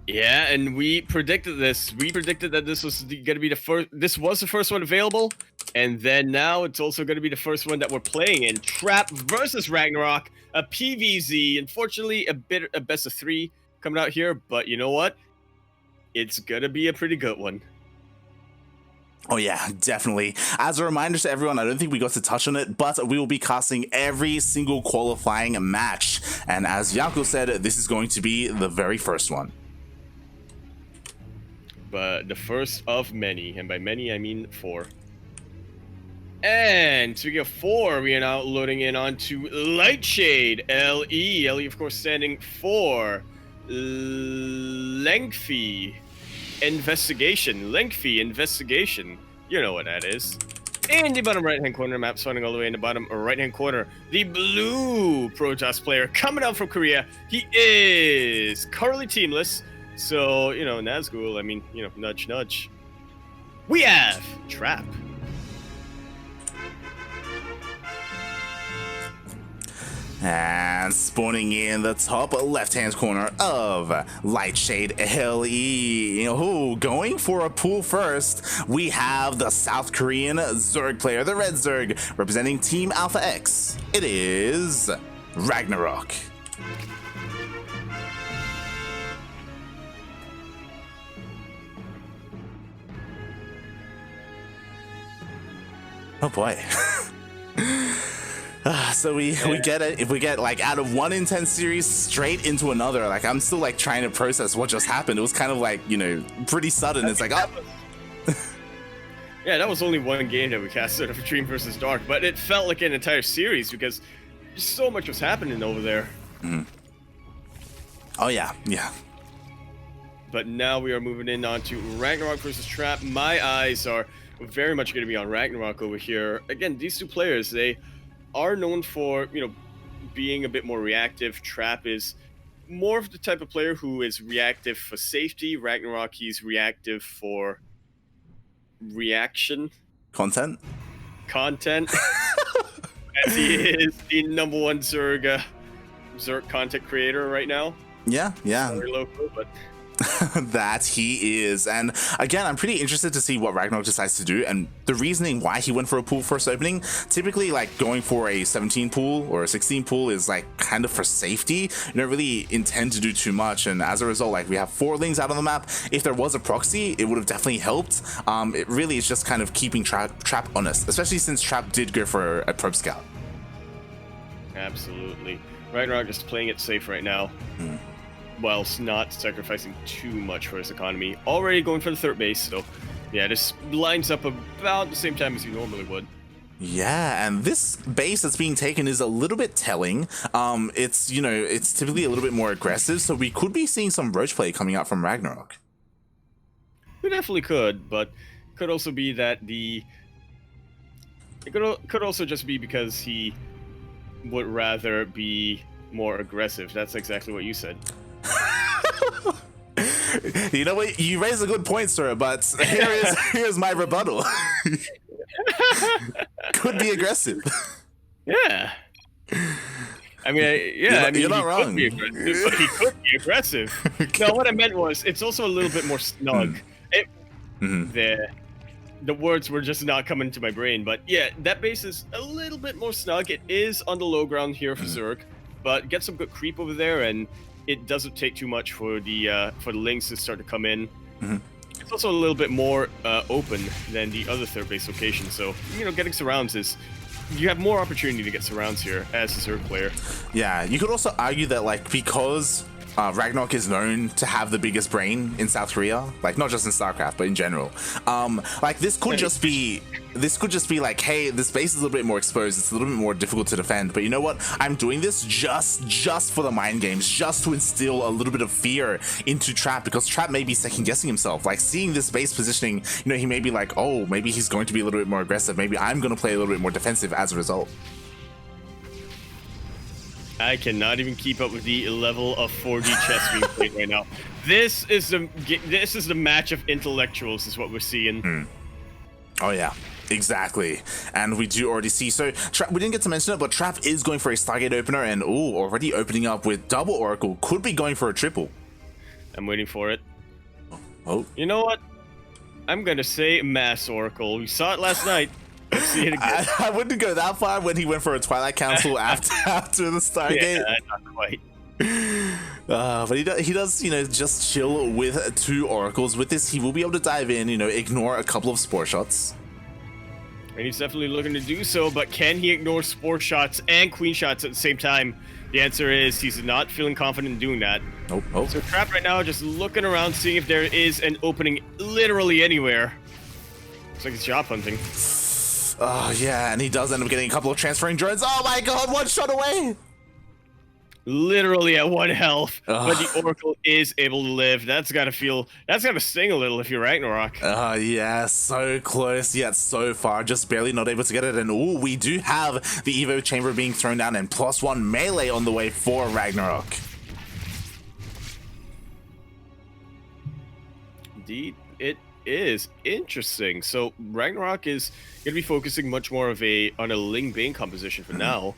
Yeah, and we predicted this. We predicted that this was going to be the first. This was the first one available, and then now it's also going to be the first one that we're playing in. Trap versus RagnaroK, a PvZ. Unfortunately, a best of 3 coming out here, but you know what? It's gonna be a pretty good one. Oh yeah, definitely. As a reminder to everyone, I don't think we got to touch on it, but we will be casting every single qualifying match. And as Yaku said, this is going to be the very first one. But the first of many, and by many I mean 4. And speaking of 4, we are now loading in onto Lightshade, LE. LE, of course, standing for Lengthy Investigation. Lengthy Investigation. You know what that is. In the bottom right-hand corner, map starting all the way in the bottom right-hand corner, the blue Protoss player coming out from Korea. He is currently teamless. So, you know, Nazgul, I mean, you know, nudge, nudge. We have Trap. And spawning in the top left-hand corner of Lightshade LE. Oh, going for a pool first, we have the South Korean Zerg player, the Red Zerg, representing Team Alpha X. It is RagnaroK. Oh boy. So we get it. If we get like out of 1 in 10 series straight into another, like I'm still like trying to process what just happened. It was kind of like, you know, pretty sudden. It's like, oh. Yeah, that was only one game that we casted of Dream versus Dark, but it felt like an entire series because so much was happening over there. Mm. Oh yeah, yeah. But now we are moving in onto RagnaroK versus Trap. My eyes are very much going to be on RagnaroK over here. Again, these two players, they are known for, you know, being a bit more reactive. Trap is more of the type of player who is reactive for safety. RagnaroK, he's reactive for reaction. Content? As he is the #1 Zerg content creator right now. Yeah, yeah. Very local, but... That he is. And again, I'm pretty interested to see what RagnaroK decides to do and the reasoning why he went for a pool first opening. Typically, like going for a 17 pool or a 16 pool is like kind of for safety. You don't really intend to do too much, and as a result, like we have 4 lings out on the map. If there was a proxy, it would have definitely helped. It really is just kind of keeping Trap honest, especially since Trap did go for a probe scout. Absolutely. RagnaroK just playing it safe right now. Whilst not sacrificing too much for his economy. Already going for the 3rd base, so yeah, this lines up about the same time as you normally would. Yeah, and this base that's being taken is a little bit telling. It's, you know, it's typically a little bit more aggressive, so we could be seeing some roach play coming out from RagnaroK. We definitely could, but could also be that it could also just be because he would rather be more aggressive. That's exactly what you said. You know what? You raise a good point, sir, but here's my rebuttal. Could be aggressive. Yeah. I mean, you're not wrong. He could be aggressive. No, what I meant was, it's also a little bit more snug. The words were just not coming to my brain, but yeah, that base is a little bit more snug. It is on the low ground here for Zerg, but get some good creep over there, and it doesn't take too much for the lings to start to come in. It's also a little bit more open than the other 3rd base location, so, you know, getting surrounds is... You have more opportunity to get surrounds here as a Zerg player. Yeah, you could also argue that, like, because RagnaroK is known to have the biggest brain in South Korea, like not just in StarCraft but in general. Like this could just be like, hey, this base is a little bit more exposed, it's a little bit more difficult to defend, but you know what? I'm doing this just for the mind games, just to instill a little bit of fear into Trap, because Trap may be second guessing himself. Like seeing this base positioning, you know, he may be like, oh, maybe he's going to be a little bit more aggressive, maybe I'm going to play a little bit more defensive as a result. I cannot even keep up with the level of 4D chess being played right now. This is the match of intellectuals, is what we're seeing. Oh yeah, exactly. And we do already see, so we didn't get to mention it, but Trap is going for a Stargate opener, and already opening up with double Oracle, could be going for a triple. I'm waiting for it. Oh. You know what? I'm gonna say Mass Oracle. We saw it last night. Let's see it again. I wouldn't go that far when he went for a Twilight Council after the Stargate. Yeah, not quite. But he does, just chill with 2 Oracles. With this, he will be able to dive in, ignore a couple of Spore Shots. And he's definitely looking to do so, but can he ignore Spore Shots and Queen Shots at the same time? The answer is he's not feeling confident in doing that. Oh. So Trap right now just looking around, seeing if there is an opening literally anywhere. Looks like he's job hunting. Oh, yeah, and he does end up getting a couple of transferring drones. Oh my god, 1 shot away! Literally at 1 health, but the Oracle is able to live. That's gotta sting a little if you're RagnaroK. Yeah, so close yet so far, just barely not able to get it. And we do have the Evo Chamber being thrown down and +1 melee on the way for RagnaroK. Indeed, it is interesting. So RagnaroK is gonna be focusing much more on a Ling Bane composition for now.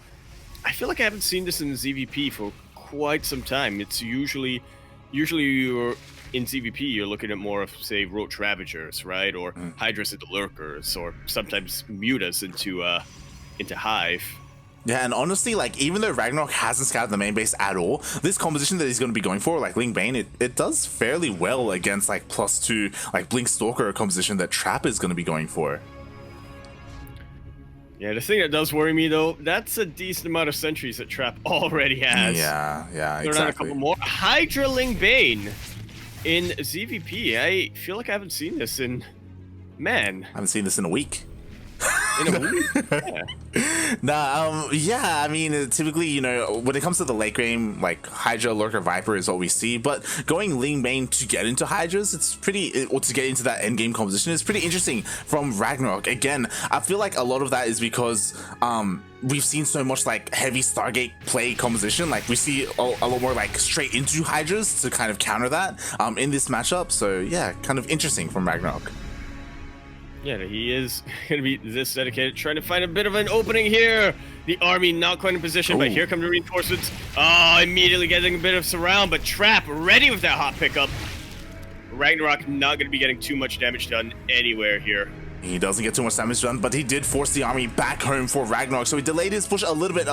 I feel like I haven't seen this in ZVP for quite some time. It's usually you're in ZVP, you're looking at more of, say, Roach Ravagers, right? Or Hydras into Lurkers, or sometimes Mutas into Hive. Yeah, and honestly, even though RagnaroK hasn't scouted the main base at all, this composition that he's going to be going for, like Ling Bane, it does fairly well against +2, Blink Stalker composition that Trap is going to be going for. Yeah, the thing that does worry me, though, that's a decent amount of sentries that Trap already has. Yeah, Throw exactly. down a couple more. Hydra Ling Bane in ZVP. I feel like I haven't seen this in... Man. I haven't seen this in a week. In a week? Yeah. Yeah, I mean, typically, when it comes to the late game, Hydra, Lurker, Viper is what we see, but going Ling Bane to get into Hydras, or to get into that end game composition is pretty interesting from RagnaroK. Again, I feel like a lot of that is because, we've seen so much heavy Stargate play composition. We see a lot more straight into Hydras to kind of counter that, in this matchup. So yeah, kind of interesting from RagnaroK. Yeah, he is going to be this dedicated, trying to find a bit of an opening here. The army not quite in position, but here come the reinforcements. Oh, immediately getting a bit of surround, but Trap ready with that hot pickup. RagnaroK not going to be getting too much damage done anywhere here. He doesn't get too much damage done, but he did force the army back home for RagnaroK, so he delayed his push a little bit,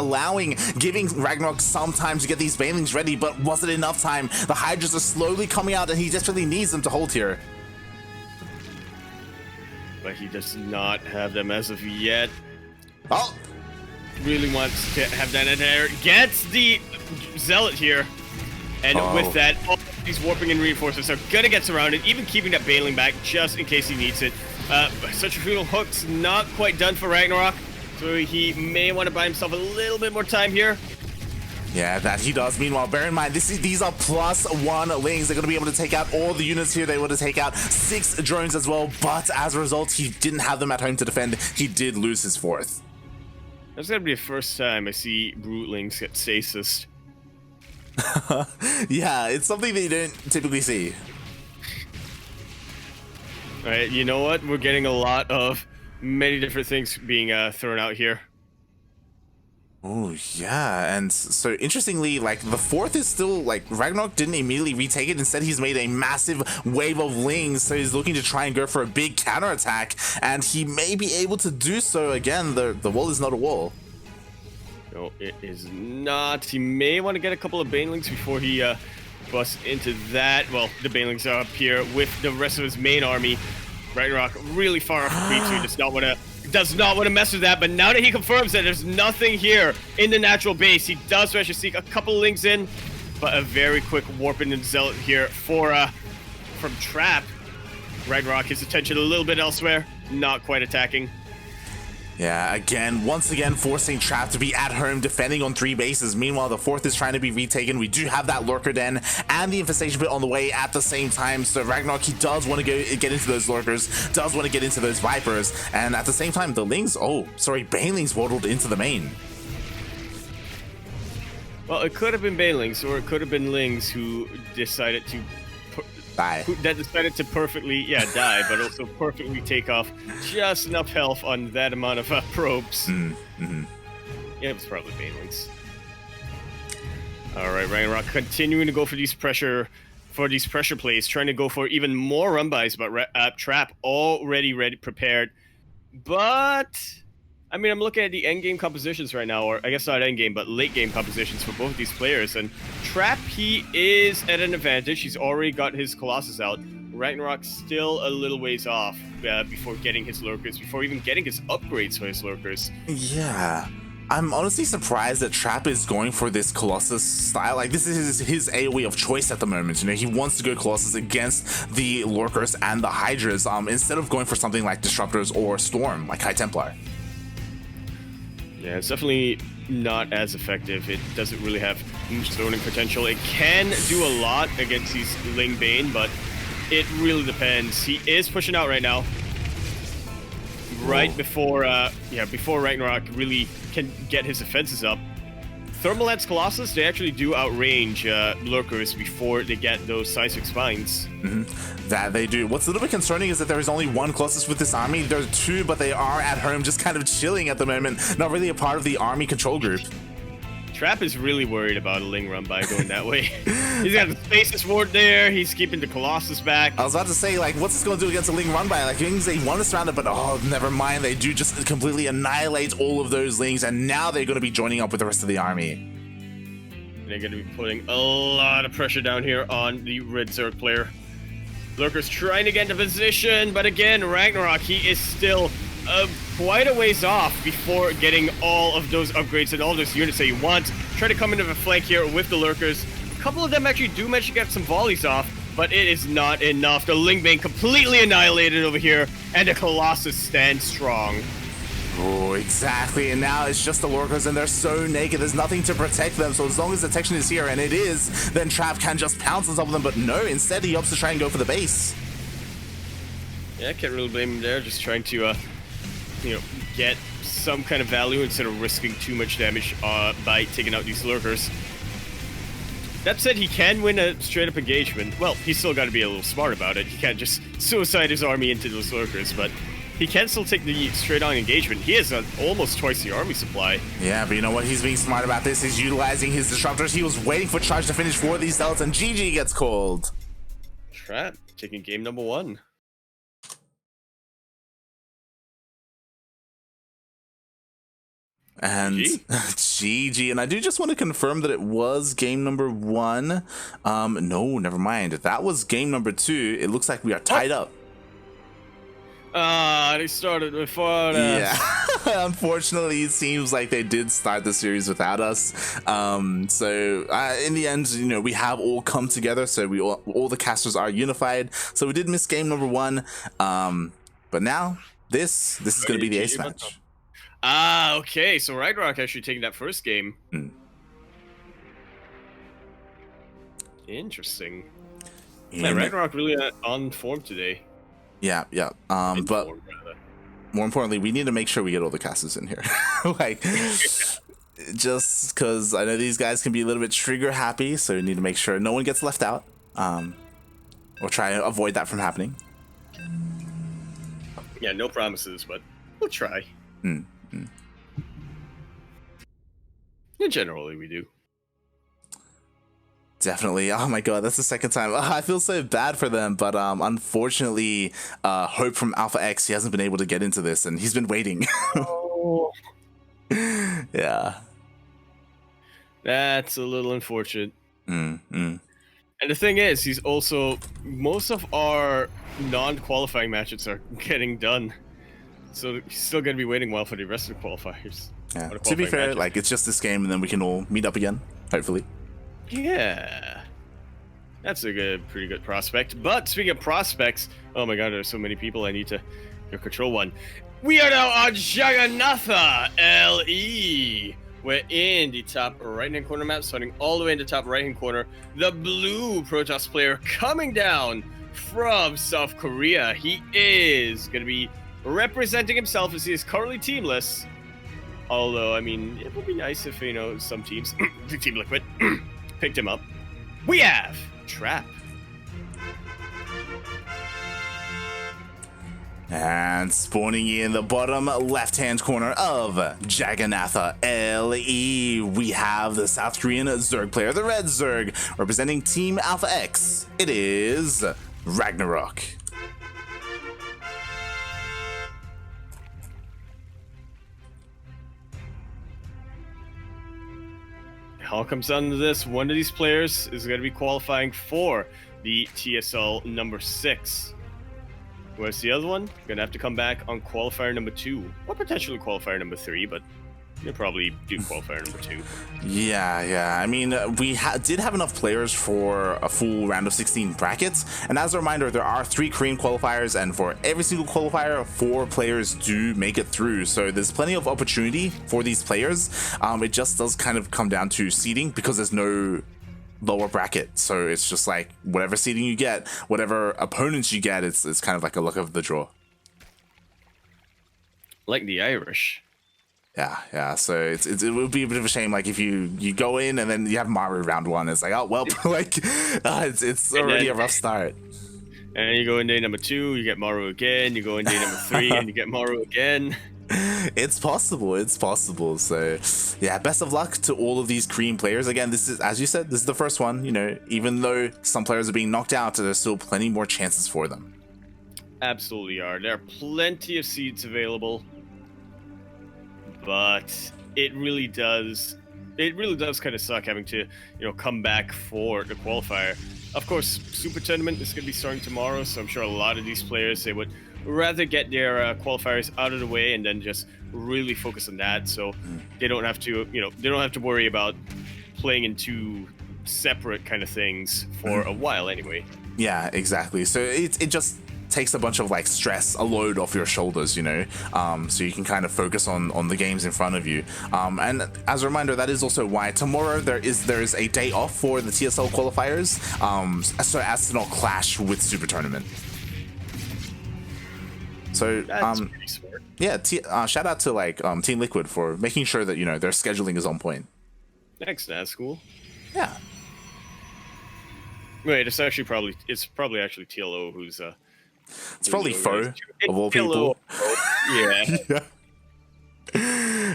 giving RagnaroK some time to get these Banelings ready, but was it enough time? The Hydras are slowly coming out, and he desperately needs them to hold here. But he does not have them as of yet. Oh! Really wants to have that in there. Gets the Zealot here. And with that, all these warping and reinforcements are going to get surrounded, even keeping that Baneling back just in case he needs it. Centrifugal Hook's not quite done for RagnaroK, so he may want to buy himself a little bit more time here. Yeah, that he does. Meanwhile, bear in mind, these are +1 Lings. They're going to be able to take out all the units here. They want to take out 6 drones as well, but as a result, he didn't have them at home to defend. He did lose his 4th. That's going to be the first time I see Brootlings get stasis. Yeah, it's something that you don't typically see. All right, you know what? We're getting a lot of many different things being thrown out here. Oh, yeah, and so interestingly, the 4th is still, RagnaroK didn't immediately retake it. Instead, he's made a massive wave of Lings, so he's looking to try and go for a big counterattack, and he may be able to do so. Again, the wall is not a wall. No, it is not. He may want to get a couple of Banelings before he busts into that. Well, the Banelings are up here with the rest of his main army. RagnaroK really far off the creep, so he does not want to mess with that, but now that he confirms that there's nothing here in the natural base, he does manage to sneak a couple of Lings in, but a very quick warp into Zealot here from Trap. RagnaroK, his attention a little bit elsewhere, not quite attacking. Yeah, once again, forcing Trap to be at home, defending on 3 bases. Meanwhile, the 4th is trying to be retaken. We do have that Lurker Den and the Infestation Pit on the way at the same time. So RagnaroK, he does want to get into those Lurkers, does want to get into those Vipers. And at the same time, the Lings, Banelings waddled into the main. Well, it could have been Banelings, or it could have been Lings who decided to die. That decided to perfectly, die, but also perfectly take off just enough health on that amount of probes. Yeah, it was probably Banelings. All right, RagnaroK continuing to go for these pressure for these pressure plays, trying to go for even more run-bys, but Trap already prepared. But, I mean, I'm looking at the end-game compositions right now, or I guess not end-game, but late-game compositions for both of these players. And Trap, he is at an advantage. He's already got his Colossus out. RagnaroK still a little ways off before getting his Lurkers, before even getting his upgrades for his Lurkers. Yeah. I'm honestly surprised that Trap is going for this Colossus style. Like, this is his AoE of choice at the moment. You know, he wants to go Colossus against the Lurkers and the Hydras, instead of going for something like Disruptors or Storm, like High Templar. Yeah, it's definitely not as effective. It doesn't really have much zoning potential. It can do a lot against these Ling Bane, but it really depends. He is pushing out right now. Right before RagnaroK really can get his defenses up. Thermal Lance Colossus, they actually do outrange Lurkers before they get those Seismic Spines. That they do. What's a little bit concerning is that there is only one Colossus with this army. There are two, but they are at home just kind of chilling at the moment. Not really a part of the army control group. Trap is really worried about a Ling run by going that way. He's got the Stasis Ward there. He's keeping the Colossus back. I was about to say, like, what's this going to do against a Ling run by? Like, Lings, they want to surround it, but oh, never mind. They do just completely annihilate all of those Lings, and now they're going to be joining up with the rest of the army. They're going to be putting a lot of pressure down here on the Red Zerg player. Lurker's trying to get into position, but again, RagnaroK, he is still quite a ways off before getting all of those upgrades and all those units that he wants. Try to come into the flank here with the Lurkers. A couple of them actually do manage to get some volleys off, but it is not enough. The Ling Bane completely annihilated over here, and the Colossus stands strong. Oh, exactly. And now it's just the Lurkers, and they're so naked. There's nothing to protect them. So as long as detection is here, and it is, then Trap can just pounce on top of them. But no, instead he opts to try and go for the base. Yeah, I can't really blame him there. Just trying to, get some kind of value instead of risking too much damage by taking out these Lurkers. That said, he can win a straight-up engagement. Well, he's still got to be a little smart about it. He can't just suicide his army into those Lurkers, but he can still take the straight-on engagement. He has almost twice the army supply. Yeah, but you know what? He's being smart about this. He's utilizing his Disruptors. He was waiting for charge to finish for these Zealots, and GG gets called. Trap taking game number 1. And GG. And I do just want to confirm that it was game number 1. No, never mind. That was game number 2. It looks like we are tied up. They started before us. Yeah. Unfortunately, it seems like they did start the series without us. So in the end, we have all come together. So all the casters are unified. So we did miss game number 1. But now this is going to be the ace match. Okay. So RagnaroK actually taking that first game. Interesting. Yeah, RagnaroK really on form today. Yeah. But more importantly, we need to make sure we get all the casters in here. Like, just because I know these guys can be a little bit trigger happy, so we need to make sure no one gets left out. We'll try to avoid that from happening. Yeah, no promises, but we'll try. Yeah, generally, we do. Definitely. Oh my god, that's the second time. I feel so bad for them, but unfortunately, Hope from Alpha X, he hasn't been able to get into this, and he's been waiting. Oh. Yeah. That's a little unfortunate. And the thing is, he's also, most of our non-qualifying matches are getting done. So he's still going to be waiting a while for the rest of the qualifiers. Yeah. To be fair, like, it's just this game, and then we can all meet up again, hopefully. Yeah. That's a pretty good prospect. But speaking of prospects, oh my god, there's so many people. I need to control one. We are now on Jagannatha LE. We're in the top right-hand corner map, starting all the way in the top right-hand corner. The blue Protoss player coming down from South Korea. He is going to be representing himself as he is currently teamless. Although, I mean, it would be nice if, some teams, Team Liquid, picked him up. We have Trap. And spawning in the bottom left-hand corner of Jagannath LE, we have the South Korean Zerg player, the Red Zerg, representing Team Alpha X. It is RagnaroK. All comes down to this. One of these players is going to be qualifying for the TSL number 6. Whereas the other one, going to have to come back on qualifier number 2. Or potentially qualifier number 3, but you'll probably do qualifier number 2. Yeah. I mean, we did have enough players for a full round of 16 brackets. And as a reminder, there are 3 Korean qualifiers, and for every single qualifier, 4 players do make it through. So there's plenty of opportunity for these players. It just does kind of come down to seeding because there's no lower bracket. So it's just like whatever seeding you get, whatever opponents you get, it's kind of like a luck of the draw. Like the Irish. Yeah. So it would be a bit of a shame, like if you go in and then you have Maru round 1. It's like, oh well, like it's already a rough start. And you go in day number 2, you get Maru again. You go in day number 3, and you get Maru again. It's possible. So yeah, best of luck to all of these Korean players. Again, this is, as you said, this is the first one. You know, even though some players are being knocked out, there's still plenty more chances for them. Absolutely are. There are plenty of seeds available. But it really does kind of suck having to, come back for the qualifier. Of course, Super Tournament is going to be starting tomorrow, so I'm sure a lot of these players, they would rather get their qualifiers out of the way and then just really focus on that, so they don't have to worry about playing in 2 separate kind of things for a while anyway. Yeah, exactly. So it just takes a bunch of like stress, a load off your shoulders, so you can kind of focus on the games in front of you. And as a reminder, that is also why tomorrow there is a day off for the TSL qualifiers, so as to not clash with Super Tournament. So that's pretty smart. Yeah, shout out to like Team Liquid for making sure that their scheduling is on point. Thanks, that's cool. Yeah. Wait, it's probably actually TLO who's it's probably Foe of all people. Yeah.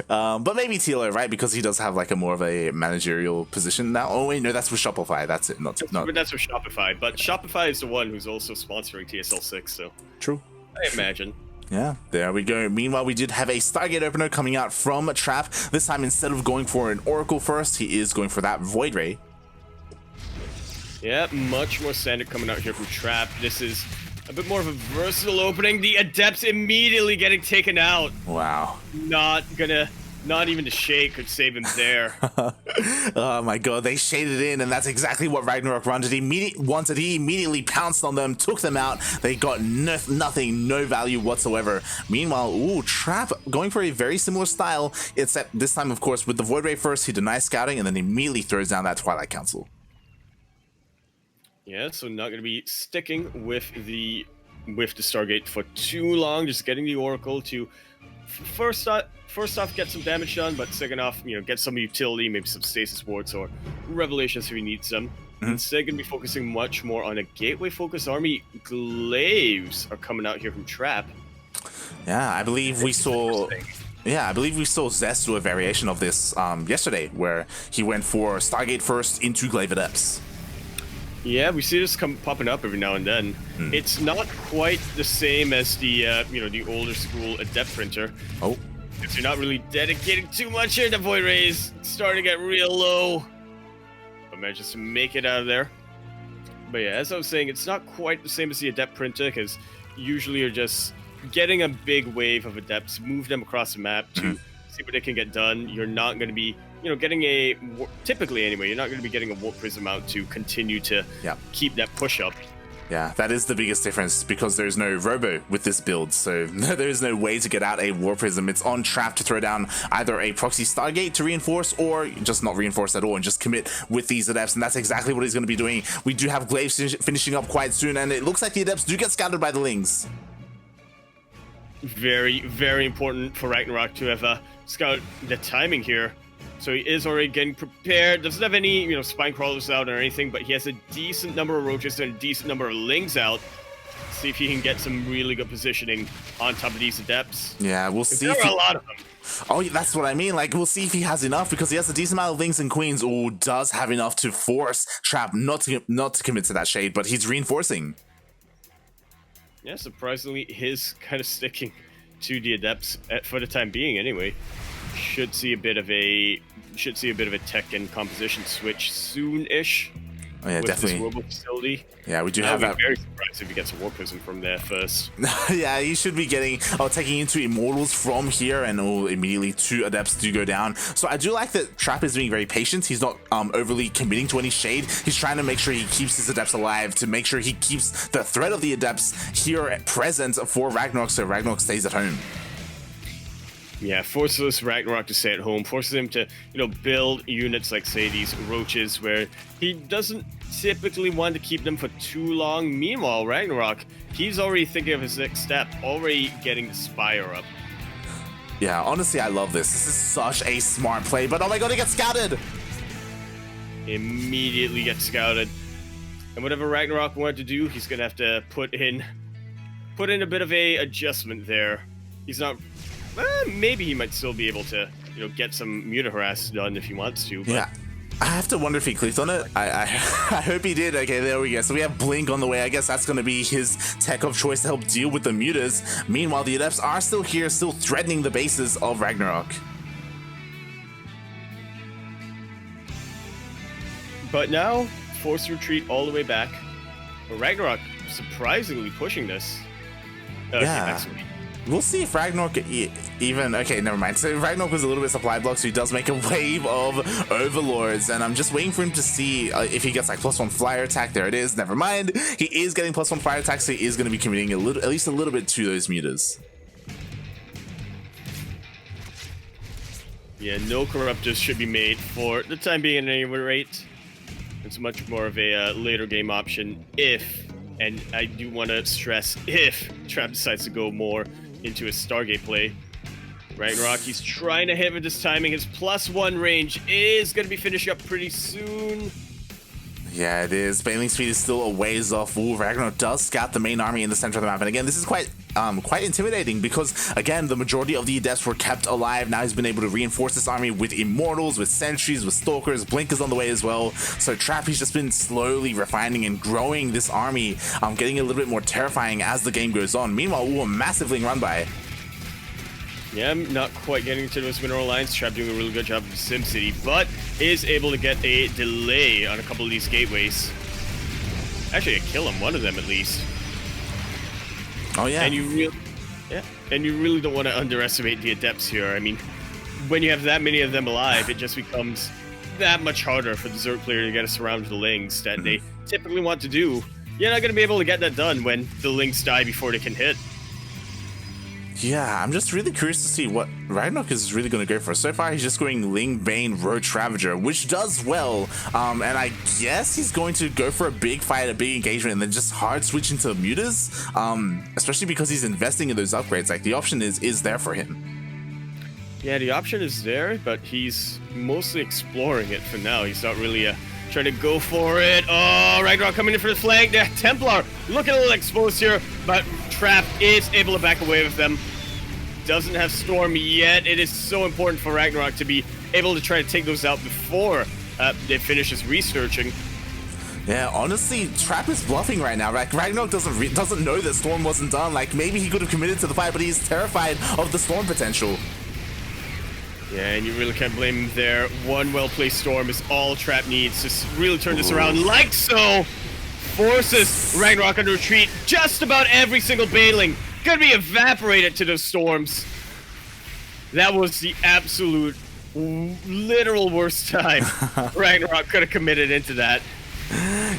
But maybe TLO, right? Because he does have like a more of a managerial position now. Oh wait, no, that's with Shopify. That's it. Not. That's with Shopify. But Shopify is the one who's also sponsoring TSL6. So true. I imagine. Yeah, there we go. Meanwhile, we did have a Stargate opener coming out from Trap. This time, instead of going for an Oracle first, he is going for that Void Ray. Yeah, much more standard coming out here from Trap. This is a bit more of a versatile opening. The Adepts immediately getting taken out. Wow. Not even the shade could save him there. Oh my god, they shaded in, and that's exactly what RagnaroK wanted. He immediately pounced on them, took them out. They got nothing, no value whatsoever. Meanwhile, Trap going for a very similar style, except this time, of course, with the Void Ray first, he denies scouting, and then immediately throws down that Twilight Council. Yeah, so not going to be sticking with the Stargate for too long. Just getting the Oracle to first off get some damage done, but second off, get some utility, maybe some stasis wards or revelations if he needs them. Instead, going to be focusing much more on a gateway focused army. Glaives are coming out here from Trap. Yeah, I believe we saw. Yeah, I believe we saw Zest do a variation of this yesterday, where he went for Stargate first into Glaive Adepts. Yeah, we see this popping up every now and then. It's not quite the same as the the older school Adept printer. Oh, if you're not really dedicating too much here, the Void Rays starting to get real low. But manages to make it out of there. But yeah, as I was saying, it's not quite the same as the Adept printer, because usually you're just getting a big wave of Adepts, move them across the map to see what they can get done. You're not going to be getting typically anyway, you're not going to be getting a Warp Prism out to continue to keep that push up. Yeah, that is the biggest difference, because there's no Robo with this build, so there's no way to get out a Warp Prism. It's on Trap to throw down either a Proxy Stargate to reinforce, or just not reinforce at all and just commit with these Adepts, and that's exactly what he's going to be doing. We do have Glaives finishing up quite soon, and it looks like the Adepts do get scouted by the Lings. Very, very important for RagnaroK to have scout the timing here. So he is already getting prepared. Doesn't have any, spine crawlers out or anything, but he has a decent number of roaches and a decent number of lings out. See if he can get some really good positioning on top of these Adepts. Yeah, we'll see. There are a lot of them. Oh, that's what I mean. Like, we'll see if he has enough, because he has a decent amount of Lings and Queens. Oh, does have enough to force Trap not to commit to that shade, but he's reinforcing. Yeah, surprisingly, his kind of sticking to the Adepts for the time being. Anyway, should see a bit of a tech and composition switch soon-ish. Oh yeah, with definitely. This robo facility. Yeah, we do have that. I'd be very surprised if he gets a War Prism from there first. Yeah, he should be taking into Immortals from here, and immediately 2 Adepts do go down. So I do like that Trap is being very patient. He's not overly committing to any shade. He's trying to make sure he keeps his Adepts alive, to make sure he keeps the threat of the Adepts here present for RagnaroK, so RagnaroK stays at home. Yeah, forces RagnaroK to stay at home, forces him to, build units like, say, these roaches, where he doesn't typically want to keep them for too long. Meanwhile, RagnaroK, he's already thinking of his next step, already getting the Spire up. Yeah, honestly, I love this. This is such a smart play, but oh my god, he gets scouted! Immediately gets scouted. And whatever RagnaroK wanted to do, he's going to have to put in a bit of a adjustment there. He's not... maybe he might still be able to, get some Muta Harass done if he wants to. But... Yeah, I have to wonder if he clicked on it. I hope he did. Okay, there we go. So we have Blink on the way. I guess that's going to be his tech of choice to help deal with the Mutas. Meanwhile, the Adepts are still here, still threatening the bases of RagnaroK. But now, forced retreat all the way back. RagnaroK surprisingly pushing this. Yeah. We'll see if RagnaroK even... Okay, never mind. So RagnaroK was a little bit supply blocked, so he does make a wave of Overlords, and I'm just waiting for him to see if he gets like +1 flyer attack. There it is. Never mind. He is getting +1 flyer attack, so he is going to be committing at least a little bit to those Mutas. Yeah, no Corruptors should be made for the time being at any rate. It's much more of a later game option if, and I do want to stress, if Trap decides to go more into a Stargate play. RagnaroK, he's trying to hit with his timing. His +1 range is going to be finishing up pretty soon. Yeah, it is. Bailing speed is still a ways off. Ooh, RagnaroK does scout the main army in the center of the map. And again, this is quite intimidating, because again, the majority of the Adepts were kept alive. Now he's been able to reinforce this army with Immortals, with Sentries, with Stalkers. Blink is on the way as well. So Trap, he's just been slowly refining and growing this army, getting a little bit more terrifying as the game goes on. Meanwhile, ooh, a massive Ling run by. Yeah, I'm not quite getting to those mineral lines. Trap doing a really good job of SimCity, but is able to get a delay on a couple of these gateways. Actually, a kill on one of them at least. Oh yeah. And you really don't want to underestimate the Adepts here. I mean, when you have that many of them alive, it just becomes that much harder for the Zerg player to get us around to the Lings that they typically want to do. You're not going to be able to get that done when the Lings die before they can hit. Yeah, I'm just really curious to see what RagnaroK is really going to go for. So far, he's just going Ling, Bane, Roach Ravager, which does well. And I guess he's going to go for a big fight, a big engagement, and then just hard switch into Mutas. Especially because he's investing in those upgrades. Like, the option is there for him. Yeah, the option is there, but he's mostly exploring it for now. He's not really trying to go for it. Oh, RagnaroK coming in for the flank. The Templar looking a little exposed here, but Trap is able to back away with them. Doesn't have Storm yet. It is so important for RagnaroK to be able to try to take those out before they finish his researching. Yeah, honestly, Trap is bluffing right now. Like, RagnaroK doesn't know that Storm wasn't done. Like, maybe he could have committed to the fight, but he's terrified of the Storm potential. Yeah, and you really can't blame him there. One well-placed Storm is all Trap needs to really turn this around. Like so, forces RagnaroK under retreat. Just about every single Baneling gonna be evaporated to those Storms. That was the absolute, literal worst time RagnaroK could have committed into that.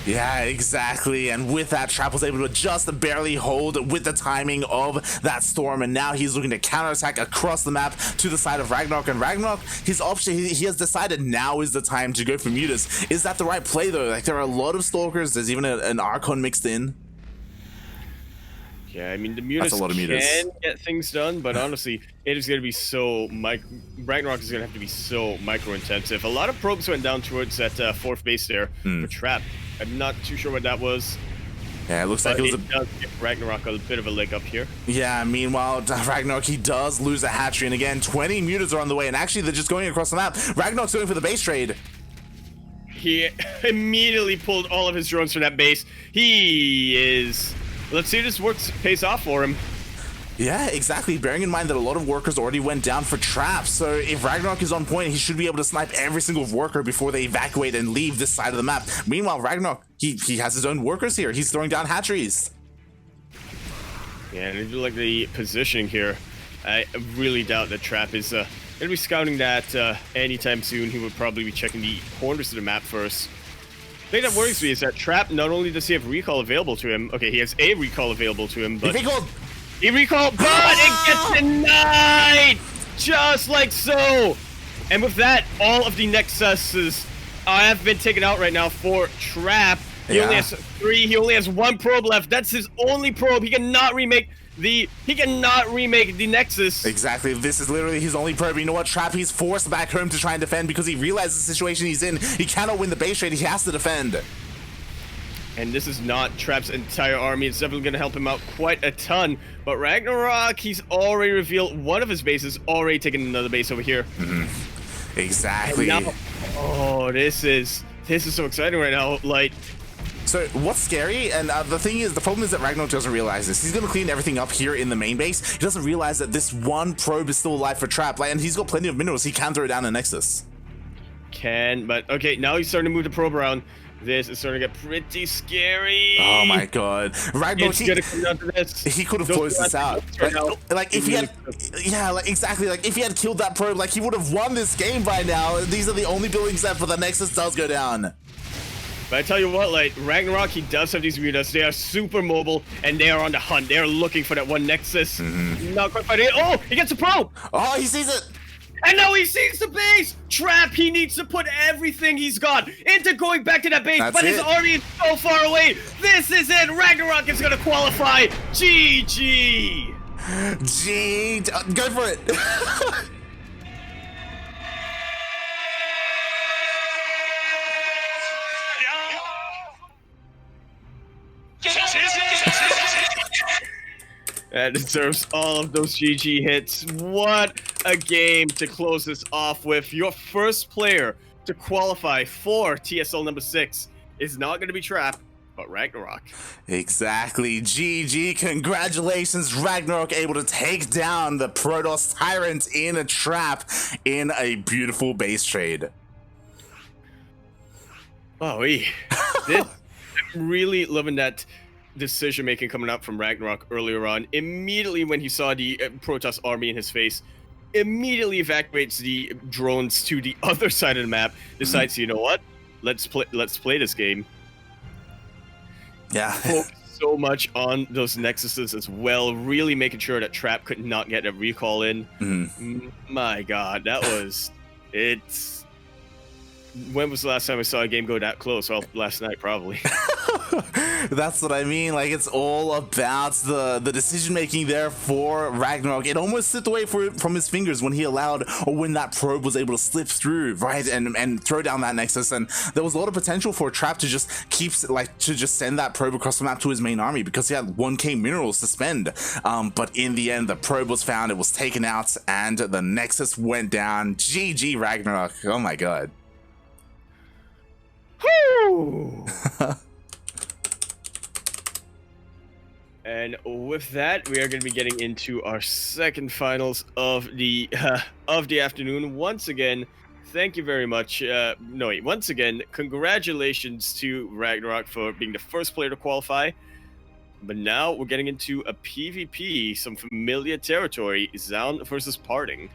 Yeah, exactly. And with that, Trap was able to just barely hold with the timing of that Storm, and now he's looking to counterattack across the map to the side of RagnaroK. And RagnaroK, his option, he has decided now is the time to go for Mutas. Is that the right play though? Like, there are a lot of Stalkers. There's even an Archon mixed in. Yeah, I mean, the Mutas can get things done, but honestly, it is going to be so RagnaroK is going to have to be so micro-intensive. A lot of probes went down towards that fourth base there for Trap. I'm not too sure what that was. Yeah, it looks like it does give RagnaroK a bit of a leg up here. Yeah, meanwhile, RagnaroK, he does lose a hatchery, and again, 20 mutas are on the way, and actually they're just going across the map. RagnaroK's going for the base trade. He immediately pulled all of his drones from that base. He is... Let's see if this pays off for him. Yeah, exactly. Bearing in mind that a lot of workers already went down for traps, so if RagnaroK is on point, he should be able to snipe every single worker before they evacuate and leave this side of the map. Meanwhile, RagnaroK, he has his own workers here. He's throwing down hatcheries. Yeah, and I do like the positioning here. I really doubt that Trap is going to be scouting that anytime soon. He would probably be checking the corners of the map first. The thing that worries me is that Trap, not only does he have recall available to him, okay, he has a recall available to him, but... He recalled, but it gets denied! Just like so! And with that, all of the Nexuses have been taken out right now for Trap. He only has 3, he only has 1 probe left. That's his only probe. He cannot remake the Nexus. Exactly. This is literally his only probe. You know what, Trap, he's forced back home to try and defend because he realizes the situation he's in. He cannot win the base trade. He has to defend. And this is not Trap's entire army. It's definitely going to help him out quite a ton. But RagnaroK, he's already revealed one of his bases, already taken another base over here. Exactly. Now, oh, this is so exciting right now. Like, so what's scary, and the problem is that RagnaroK doesn't realize this. He's going to clean everything up here in the main base. He doesn't realize that this one probe is still alive for Trap, and he's got plenty of minerals. He can throw down a Nexus. But okay, now he's starting to move the probe around. This is starting to get pretty scary. Oh my god. RagnaroK, he could have closed this out. Like if he had, exactly. Like if he had killed that probe, like he would have won this game by now. These are the only buildings left for the Nexus does go down. But I tell you what, like RagnaroK, he does have these mutas. They are super mobile and they are on the hunt. They are looking for that one Nexus. Not quite finding it. Oh, he gets a probe. Oh, he sees it. And now he sees the base! Trap, he needs to put everything he's got into going back to that base, but his army is so far away! This is it! RagnaroK is gonna qualify! GG! Go for it! That deserves all of those GG hits. What a game to close this off with. Your first player to qualify for TSL number 6 is not going to be Trap, but RagnaroK. Exactly. GG. Congratulations, RagnaroK, able to take down the Protoss Tyrant in a Trap in a beautiful base trade. Oh, I'm really loving that decision making coming up from RagnaroK earlier on. Immediately when he saw the Protoss army in his face, immediately evacuates the drones to the other side of the map, decides, you know what, let's play this game. Yeah. Focus so much on those Nexuses as well, really making sure that Trap could not get a recall in. My god, that was when was the last time I saw a game go that close? Well, last night probably. That's what I mean. Like, it's all about the decision making there for RagnaroK. It almost slipped away from his fingers when he allowed, or when that probe was able to slip through, right, and throw down that Nexus. And there was a lot of potential for Trap to just send that probe across the map to his main army because he had 1k minerals to spend. But in the end, the probe was found, it was taken out, and the Nexus went down. GG RagnaroK. Oh my god. Woo! And with that, we are going to be getting into our second finals of the afternoon. Once again, thank you very much. Once again, congratulations to RagnaroK for being the first player to qualify. But now we're getting into a PvP, some familiar territory, Zaun versus Parting.